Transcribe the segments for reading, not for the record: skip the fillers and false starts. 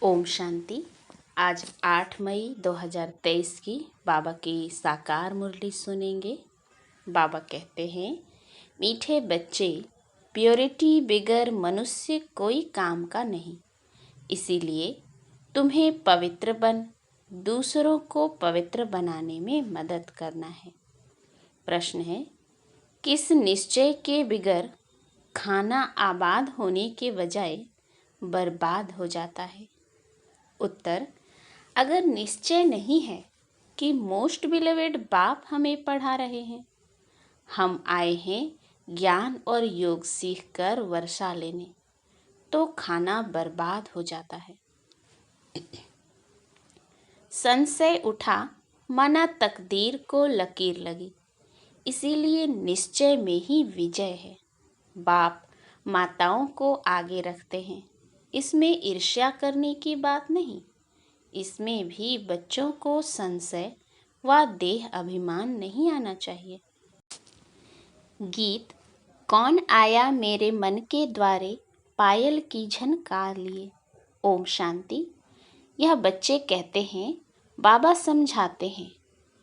ओम शांति। आज 8 मई 2023 की बाबा की साकार मुरली सुनेंगे। बाबा कहते हैं, मीठे बच्चे, प्योरिटी बिगर मनुष्य कोई काम का नहीं। इसीलिए तुम्हें पवित्र बन दूसरों को पवित्र बनाने में मदद करना है। प्रश्न है, किस निश्चय के बिगर खाना आबाद होने के बजाय बर्बाद हो जाता है? उत्तर, अगर निश्चय नहीं है कि मोस्ट बिलोवेड बाप हमें पढ़ा रहे हैं, हम आए हैं ज्ञान और योग सीख कर वर्षा लेने, तो खाना बर्बाद हो जाता है। संशय उठा, माना तकदीर को लकीर लगी, इसीलिए निश्चय में ही विजय है। बाप माताओं को आगे रखते हैं, इसमें ईर्ष्या करने की बात नहीं। इसमें भी बच्चों को संशय व देह अभिमान नहीं आना चाहिए। गीत, कौन आया मेरे मन के द्वारे, पायल की झनकार लिए। ओम शांति। यह बच्चे कहते हैं, बाबा समझाते हैं,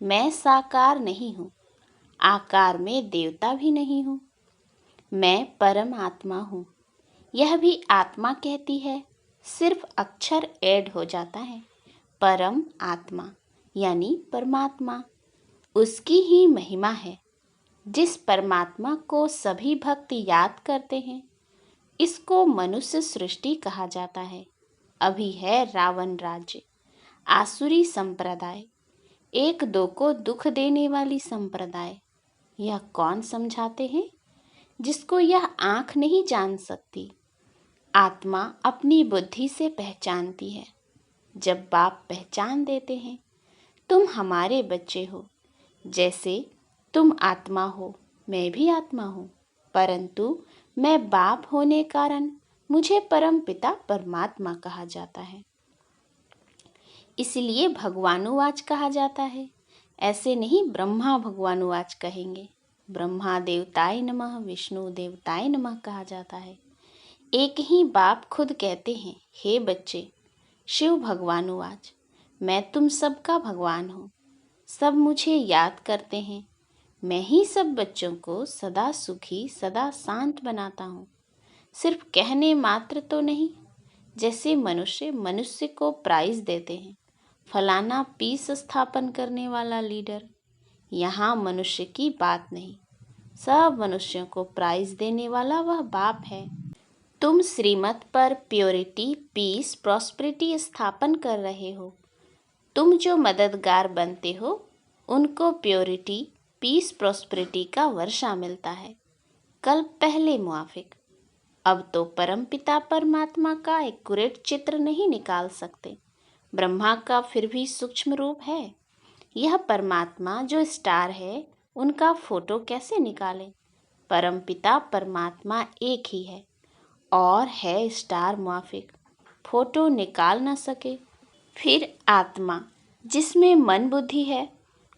मैं साकार नहीं हूँ, आकार में देवता भी नहीं हूँ, मैं परम आत्मा हूँ। यह भी आत्मा कहती है, सिर्फ अक्षर ऐड हो जाता है। परम आत्मा यानी परमात्मा, उसकी ही महिमा है। जिस परमात्मा को सभी भक्त याद करते हैं, इसको मनुष्य सृष्टि कहा जाता है। अभी है रावण राज्य, आसुरी संप्रदाय, एक दो को दुख देने वाली संप्रदाय। यह कौन समझाते हैं? जिसको यह आँख नहीं जान सकती, आत्मा अपनी बुद्धि से पहचानती है। जब बाप पहचान देते हैं, तुम हमारे बच्चे हो, जैसे तुम आत्मा हो, मैं भी आत्मा हूँ, परंतु मैं बाप होने कारण मुझे परम पिता परमात्मा कहा जाता है। इसलिए भगवानुवाच कहा जाता है। ऐसे नहीं ब्रह्मा भगवानुवाच कहेंगे। ब्रह्मा देवताय नमः, विष्णु देवताय नमः कहा जाता है। एक ही बाप खुद कहते हैं, हे बच्चे, शिव भगवानुवाच, मैं तुम सबका भगवान हूँ। सब मुझे याद करते हैं, मैं ही सब बच्चों को सदा सुखी सदा शांत बनाता हूँ। सिर्फ कहने मात्र तो नहीं, जैसे मनुष्य को प्राइज देते हैं, फलाना पीस स्थापन करने वाला लीडर। यहाँ मनुष्य की बात नहीं, सब मनुष्यों को प्राइज देने वाला वह बाप है। तुम श्रीमत पर प्योरिटी, पीस, प्रॉस्पेरिटी स्थापन कर रहे हो। तुम जो मददगार बनते हो, उनको प्योरिटी, पीस, प्रॉस्पेरिटी का वर्षा मिलता है। कल पहले मुआफिक। अब तो परमपिता परमात्मा का एक्यूरेट चित्र नहीं निकाल सकते। ब्रह्मा का फिर भी सूक्ष्म रूप है। यह परमात्मा जो स्टार है, उनका फोटो कैसे निकालें? परमपिता परमात्मा एक ही है और है स्टार मुआफिक, फोटो निकाल न सके। फिर आत्मा जिसमें मन बुद्धि है,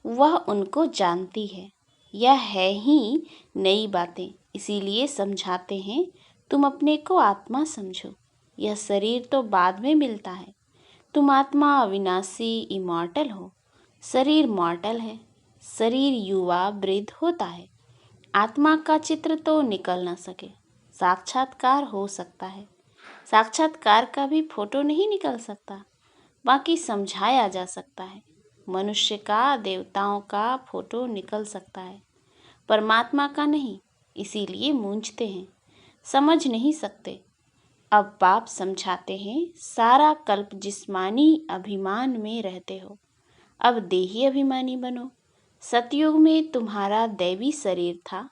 वह उनको जानती है। यह है ही नई बातें, इसीलिए समझाते हैं, तुम अपने को आत्मा समझो। यह शरीर तो बाद में मिलता है। तुम आत्मा अविनाशी इमॉर्टल हो, शरीर मॉर्टल है। शरीर युवा वृद्ध होता है। आत्मा का चित्र तो निकल न सके, साक्षात्कार हो सकता है। साक्षात्कार का भी फोटो नहीं निकल सकता, बाकी समझाया जा सकता है। मनुष्य का, देवताओं का फोटो निकल सकता है, परमात्मा का नहीं। इसीलिए मूंझते हैं, समझ नहीं सकते। अब बाप समझाते हैं, सारा कल्प जिस्मानी अभिमान में रहते हो, अब देही अभिमानी बनो। सतयुग में तुम्हारा दैवी शरीर था,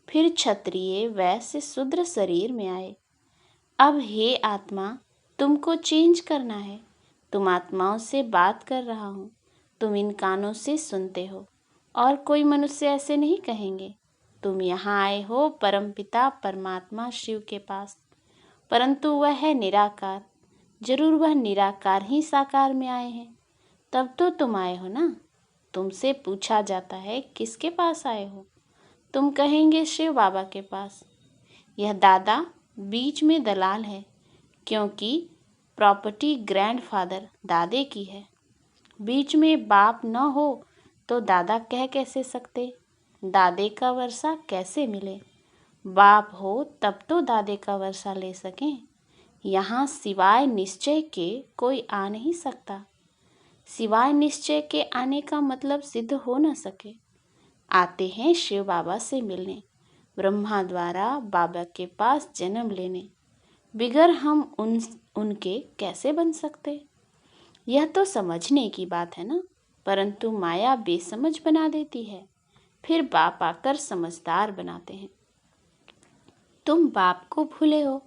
फिर क्षत्रिय, वैश्य, शूद्र शरीर में आए। अब हे आत्मा, तुमको चेंज करना है। तुम आत्माओं से बात कर रहा हूँ, तुम इन कानों से सुनते हो, और कोई मनुष्य ऐसे नहीं कहेंगे। तुम यहाँ आए हो परमपिता परमात्मा शिव के पास, परंतु वह है निराकार। जरूर वह निराकार ही साकार में आए हैं, तब तो तुम आए हो ना। तुमसे पूछा जाता है, किसके पास आए हो? तुम कहेंगे शिव बाबा के पास। यह दादा बीच में दलाल है, क्योंकि प्रॉपर्टी ग्रैंडफादर दादे की है। बीच में बाप न हो तो दादा कह कैसे सकते? दादे का वर्षा कैसे मिले? बाप हो तब तो दादे का वर्षा ले सकें। यहाँ सिवाय निश्चय के कोई आ नहीं सकता। सिवाय निश्चय के आने का मतलब सिद्ध हो न सके। आते हैं शिव बाबा से मिलने, ब्रह्मा द्वारा बाबा के पास जन्म लेने। बिगर हम उनके कैसे बन सकते? यह तो समझने की बात है ना, परंतु माया बेसमझ बना देती है। फिर बाप आकर समझदार बनाते हैं। तुम बाप को भूले हो,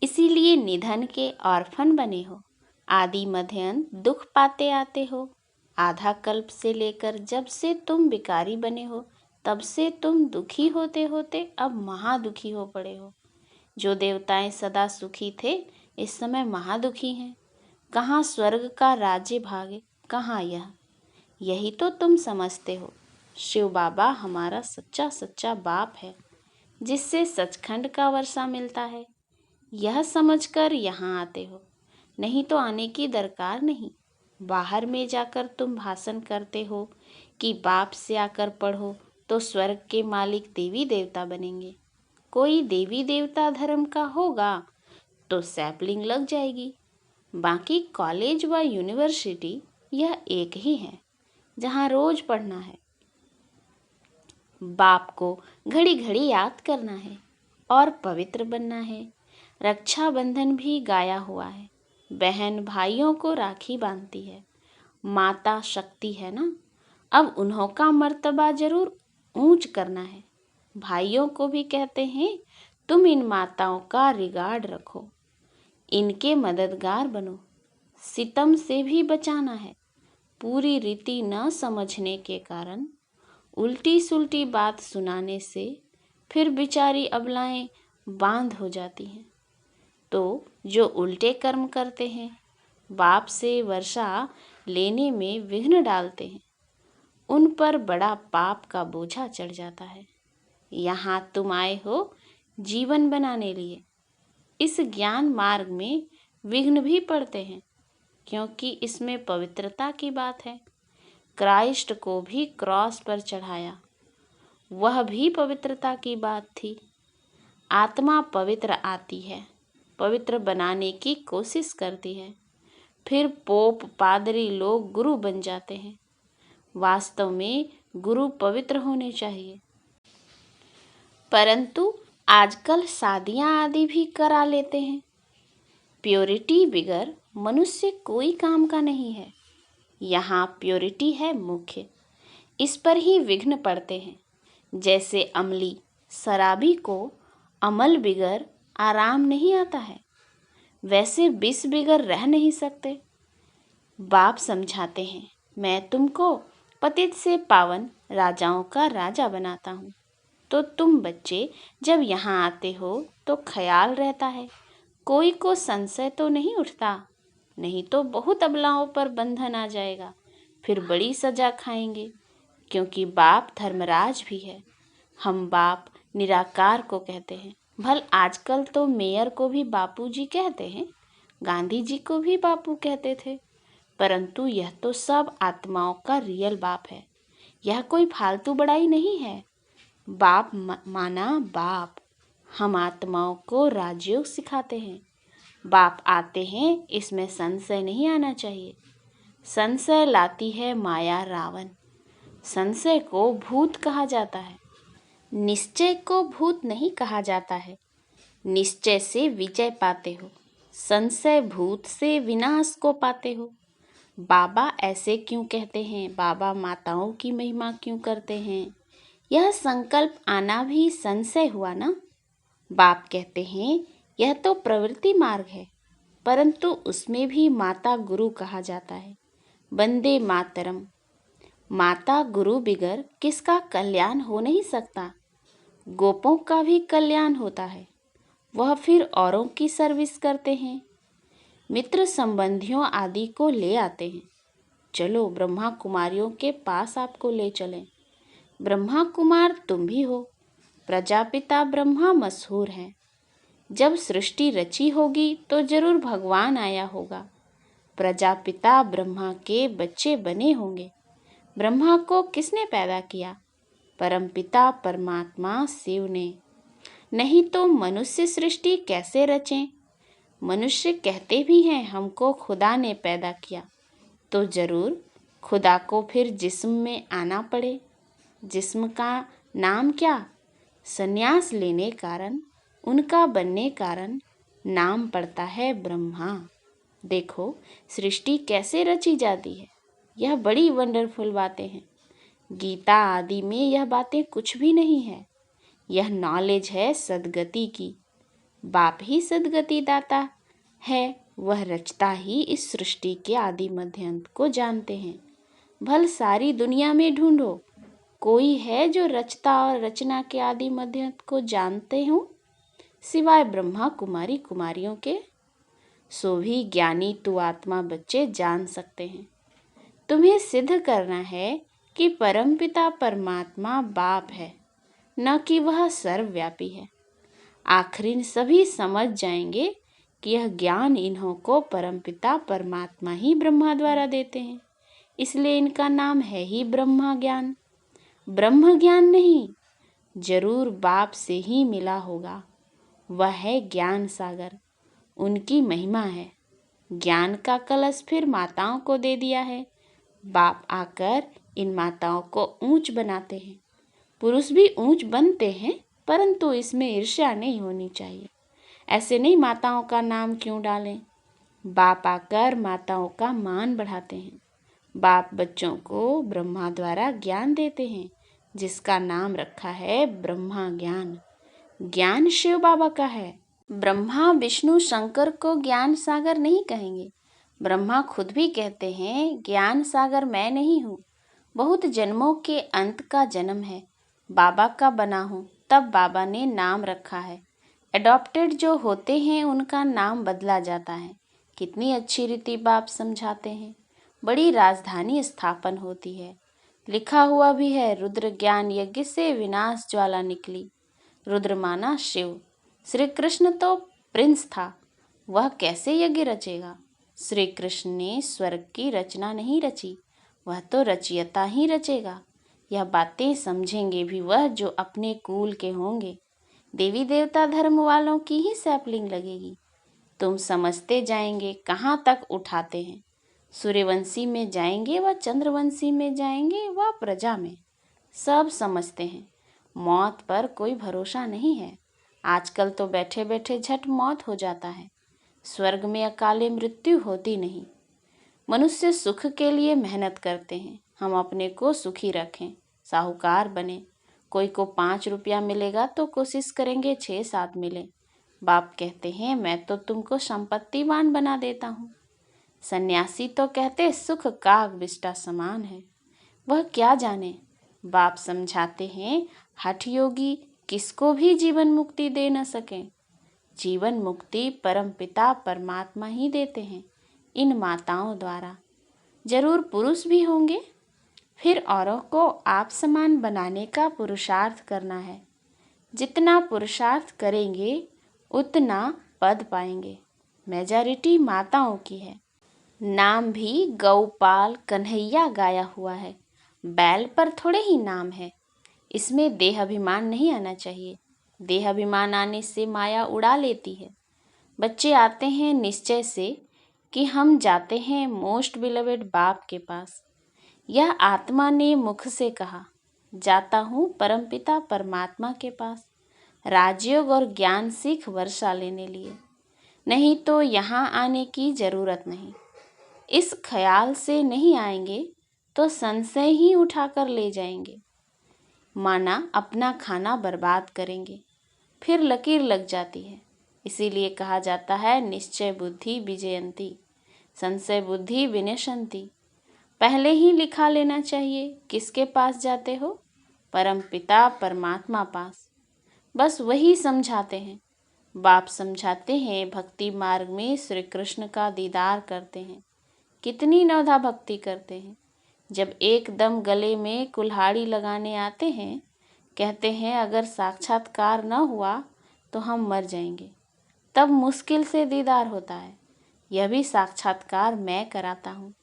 इसीलिए निधन के ऑर्फन बने हो। आदि मध्य अंत दुख पाते आते हो। आधा कल्प से लेकर जब से तुम भिखारी बने हो, तब से तुम दुखी होते होते अब महादुखी हो पड़े हो। जो देवताएं सदा सुखी थे, इस समय महादुखी हैं। कहाँ स्वर्ग का राज्य भागे, कहाँ यह। यही तो तुम समझते हो। शिव बाबा हमारा सच्चा सच्चा बाप है, जिससे सचखंड का वर्षा मिलता है। यह समझकर यहाँ आते हो, नहीं तो आने की दरकार नहीं। बाहर में जाकर तुम भाषण करते हो कि बाप से आकर पढ़ो तो स्वर्ग के मालिक देवी देवता बनेंगे। कोई देवी देवता धर्म का होगा तो सैपलिंग लग जाएगी। बाकी कॉलेज व यूनिवर्सिटी यह एक ही है, जहाँ रोज पढ़ना है। बाप को घड़ी घड़ी याद करना है और पवित्र बनना है। रक्षाबंधन भी गाया हुआ है। बहन भाइयों को राखी बांधती है। माता शक्ति है ना, अब उन्हों का मर्तबा जरूर ऊंच करना है। भाइयों को भी कहते हैं, तुम इन माताओं का रिगार्ड रखो, इनके मददगार बनो। सितम से भी बचाना है। पूरी रीति न समझने के कारण उल्टी सुल्टी बात सुनाने से फिर बेचारी अबलाएं बांध हो जाती हैं। तो जो उल्टे कर्म करते हैं, बाप से वर्षा लेने में विघ्न डालते हैं, उन पर बड़ा पाप का बोझा चढ़ जाता है। यहाँ तुम आए हो जीवन बनाने लिए। इस ज्ञान मार्ग में विघ्न भी पड़ते हैं, क्योंकि इसमें पवित्रता की बात है। क्राइस्ट को भी क्रॉस पर चढ़ाया, वह भी पवित्रता की बात थी। आत्मा पवित्र आती है, पवित्र बनाने की कोशिश करती है, फिर पोप पादरी लोग गुरु बन जाते हैं। वास्तव में गुरु पवित्र होने चाहिए, परंतु आजकल शादियां आदि भी करा लेते हैं। प्योरिटी बिगर मनुष्य कोई काम का नहीं है। यहाँ प्योरिटी है मुख्य, इस पर ही विघ्न पड़ते हैं। जैसे अमली शराबी को अमल बिगर आराम नहीं आता है, वैसे विष बिगर रह नहीं सकते। बाप समझाते हैं, मैं तुमको पतित से पावन राजाओं का राजा बनाता हूँ। तो तुम बच्चे जब यहाँ आते हो तो ख्याल रहता है, कोई को संशय तो नहीं उठता, नहीं तो बहुत अबलाओं पर बंधन आ जाएगा, फिर बड़ी सजा खाएंगे। क्योंकि बाप धर्मराज भी है। हम बाप निराकार को कहते हैं। भल आजकल तो मेयर को भी बापू जी कहते हैं, गांधी जी को भी बापू कहते थे, परंतु यह तो सब आत्माओं का रियल बाप है। यह कोई फालतू बड़ाई नहीं है। बाप माना बाप। हम आत्माओं को राजयोग सिखाते हैं। बाप आते हैं, इसमें संशय नहीं आना चाहिए। संशय लाती है माया रावण। संशय को भूत कहा जाता है, निश्चय को भूत नहीं कहा जाता है। निश्चय से विजय पाते हो, संशय भूत से विनाश को पाते हो। बाबा ऐसे क्यों कहते हैं? बाबा माताओं की महिमा क्यों करते हैं? यह संकल्प आना भी संशय हुआ ना। बाप कहते हैं यह तो प्रवृत्ति मार्ग है, परंतु उसमें भी माता गुरु कहा जाता है। वंदे मातरम। माता गुरु बिगर किसका कल्याण हो नहीं सकता। गोपों का भी कल्याण होता है, वह फिर औरों की सर्विस करते हैं। मित्र संबंधियों आदि को ले आते हैं। चलो ब्रह्मा कुमारियों के पास आपको ले चलें। ब्रह्मा कुमार तुम भी हो। प्रजापिता ब्रह्मा मशहूर हैं। जब सृष्टि रची होगी तो जरूर भगवान आया होगा। प्रजापिता ब्रह्मा के बच्चे बने होंगे। ब्रह्मा को किसने पैदा किया? परमपिता परमात्मा शिव ने। नहीं तो मनुष्य सृष्टि कैसे रचें? मनुष्य कहते भी हैं हमको खुदा ने पैदा किया, तो जरूर खुदा को फिर जिस्म में आना पड़े। जिस्म का नाम क्या? संन्यास लेने कारण, उनका बनने कारण नाम पड़ता है ब्रह्मा। देखो सृष्टि कैसे रची जाती है। यह बड़ी वंडरफुल बातें हैं। गीता आदि में यह बातें कुछ भी नहीं है। यह नॉलेज है सद्गति की। बाप ही सद्गति दाता है, वह रचता ही इस सृष्टि के आदि मध्य अंत को जानते हैं। भल सारी दुनिया में ढूंढो, कोई है जो रचता और रचना के आदि मध्य अंत को जानते हो सिवाय ब्रह्मा कुमारी कुमारियों के? सो भी ज्ञानी तू आत्मा बच्चे जान सकते हैं। तुम्हें सिद्ध करना है कि परमपिता परमात्मा बाप है, न कि वह सर्वव्यापी है। आखिर सभी समझ जाएंगे कि यह ज्ञान इन्हों को परमपिता परमात्मा ही ब्रह्मा द्वारा देते हैं, इसलिए इनका नाम है ही ब्रह्मा ज्ञान। ब्रह्म ज्ञान नहीं, जरूर बाप से ही मिला होगा। वह है ज्ञान सागर, उनकी महिमा है। ज्ञान का कलश फिर माताओं को दे दिया है। बाप आकर इन माताओं को ऊंच बनाते हैं। पुरुष भी ऊंच बनते हैं, परंतु इसमें ईर्ष्या नहीं होनी चाहिए। ऐसे नहीं माताओं का नाम क्यों डालें। बाप आकर माताओं का मान बढ़ाते हैं। बाप बच्चों को ब्रह्मा द्वारा ज्ञान देते हैं, जिसका नाम रखा है ब्रह्मा ज्ञान। ज्ञान शिव बाबा का है। ब्रह्मा विष्णु शंकर को ज्ञान सागर नहीं कहेंगे। ब्रह्मा खुद भी कहते हैं ज्ञान सागर मैं नहीं हूँ, बहुत जन्मों के अंत का जन्म है, बाबा का बना हूँ, तब बाबा ने नाम रखा है। एडॉप्टेड जो होते हैं उनका नाम बदला जाता है। कितनी अच्छी रीति बाप समझाते हैं। बड़ी राजधानी स्थापन होती है। लिखा हुआ भी है, रुद्र ज्ञान यज्ञ से विनाश ज्वाला निकली। रुद्र माना शिव। श्री कृष्ण तो प्रिंस था, वह कैसे यज्ञ रचेगा? श्री कृष्ण ने स्वर्ग की रचना नहीं रची, वह तो रचयिता ही रचेगा। यह बातें समझेंगे भी वह जो अपने कुल के होंगे। देवी देवता धर्म वालों की ही सैपलिंग लगेगी। तुम समझते जाएंगे कहाँ तक उठाते हैं। सूर्यवंशी में जाएंगे व चंद्रवंशी में जाएंगे व प्रजा में, सब समझते हैं। मौत पर कोई भरोसा नहीं है। आजकल तो बैठे बैठे झट मौत हो जाता है। स्वर्ग में अकाले मृत्यु होती नहीं। मनुष्य सुख के लिए मेहनत करते हैं, हम अपने को सुखी रखें, साहूकार बने। कोई को 5 रुपया मिलेगा तो कोशिश करेंगे 6-7 मिले। बाप कहते हैं मैं तो तुमको संपत्तिवान बना देता हूँ। सन्यासी तो कहते सुख काग बिष्टा समान है, वह क्या जाने। बाप समझाते हैं हठ योगी किसको भी जीवन मुक्ति दे न सके। जीवन मुक्ति परमपिता परमात्मा ही देते हैं इन माताओं द्वारा। जरूर पुरुष भी होंगे, फिर औरों को आप समान बनाने का पुरुषार्थ करना है। जितना पुरुषार्थ करेंगे उतना पद पाएंगे। मेजॉरिटी माताओं की है। नाम भी गौपाल कन्हैया गाया हुआ है, बैल पर थोड़े ही नाम है। इसमें देह अभिमान नहीं आना चाहिए। देह अभिमान आने से माया उड़ा लेती है। बच्चे आते हैं निश्चय से कि हम जाते हैं मोस्ट बिलवेड बाप के पास। यह आत्मा ने मुख से कहा, जाता हूँ परमपिता परमात्मा के पास, राजयोग और ज्ञान सीख वर्षा लेने लिए। नहीं तो यहाँ आने की जरूरत नहीं। इस ख्याल से नहीं आएंगे तो संशय ही उठाकर ले जाएंगे। माना अपना खाना बर्बाद करेंगे, फिर लकीर लग जाती है। इसीलिए कहा जाता है निश्चय बुद्धि विजयंती, संशय बुद्धि विनशंती। पहले ही लिखा लेना चाहिए किसके पास जाते हो, परम पिता परमात्मा पास। बस वही समझाते हैं। बाप समझाते हैं भक्ति मार्ग में श्री कृष्ण का दीदार करते हैं। कितनी नवधा भक्ति करते हैं। जब एकदम गले में कुल्हाड़ी लगाने आते हैं, कहते हैं अगर साक्षात्कार न हुआ तो हम मर जाएंगे। तब मुश्किल से दीदार होता है। यह भी साक्षात्कार मैं कराता हूँ।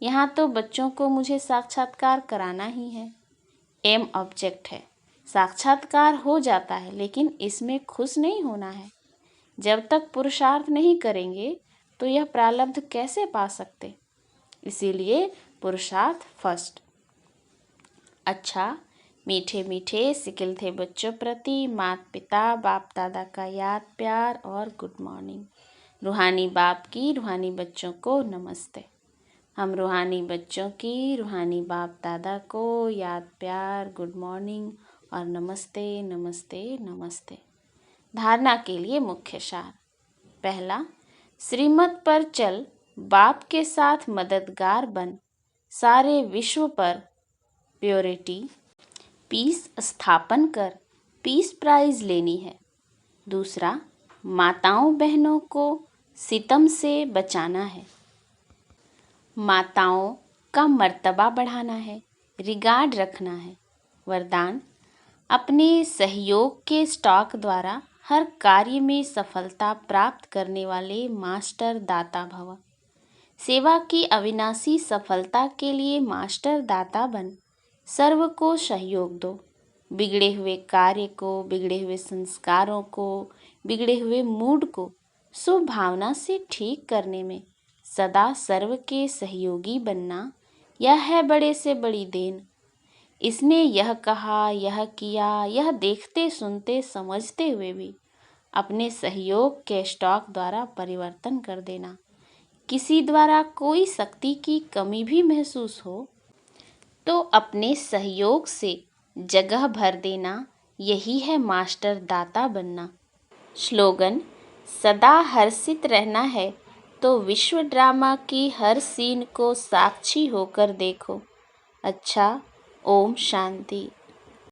यहाँ तो बच्चों को मुझे साक्षात्कार कराना ही है। एम ऑब्जेक्ट है। साक्षात्कार हो जाता है, लेकिन इसमें खुश नहीं होना है। जब तक पुरुषार्थ नहीं करेंगे तो यह प्रारब्ध कैसे पा सकते। इसीलिए पुरुषार्थ फर्स्ट। अच्छा, मीठे मीठे सिकिल थे बच्चों प्रति माता पिता बाप दादा का याद प्यार और गुड मॉर्निंग। रूहानी बाप की रूहानी बच्चों को नमस्ते। हम रूहानी बच्चों की रूहानी बाप दादा को याद प्यार गुड मॉर्निंग और नमस्ते नमस्ते नमस्ते। धारणा के लिए मुख्य सार। पहला, श्रीमत पर चल, बाप के साथ मददगार बन, सारे विश्व पर प्योरिटी पीस स्थापन कर, पीस प्राइज लेनी है। दूसरा, माताओं बहनों को सितम से बचाना है, माताओं का मर्तबा बढ़ाना है, रिगार्ड रखना है। वरदान, अपने सहयोग के स्टॉक द्वारा हर कार्य में सफलता प्राप्त करने वाले मास्टर दाता भव। सेवा की अविनाशी सफलता के लिए मास्टर दाता बन, सर्व को सहयोग दो। बिगड़े हुए कार्य को, बिगड़े हुए संस्कारों को, बिगड़े हुए मूड को शुभ भावना से ठीक करने में सदा सर्व के सहयोगी बनना, यह है बड़े से बड़ी देन। इसने यह कहा, यह किया, यह देखते सुनते समझते हुए भी अपने सहयोग के स्टॉक द्वारा परिवर्तन कर देना। किसी द्वारा कोई शक्ति की कमी भी महसूस हो तो अपने सहयोग से जगह भर देना, यही है मास्टर दाता बनना। स्लोगन, सदा हर्षित रहना है तो विश्व ड्रामा की हर सीन को साक्षी होकर देखो। अच्छा, ओम शांति।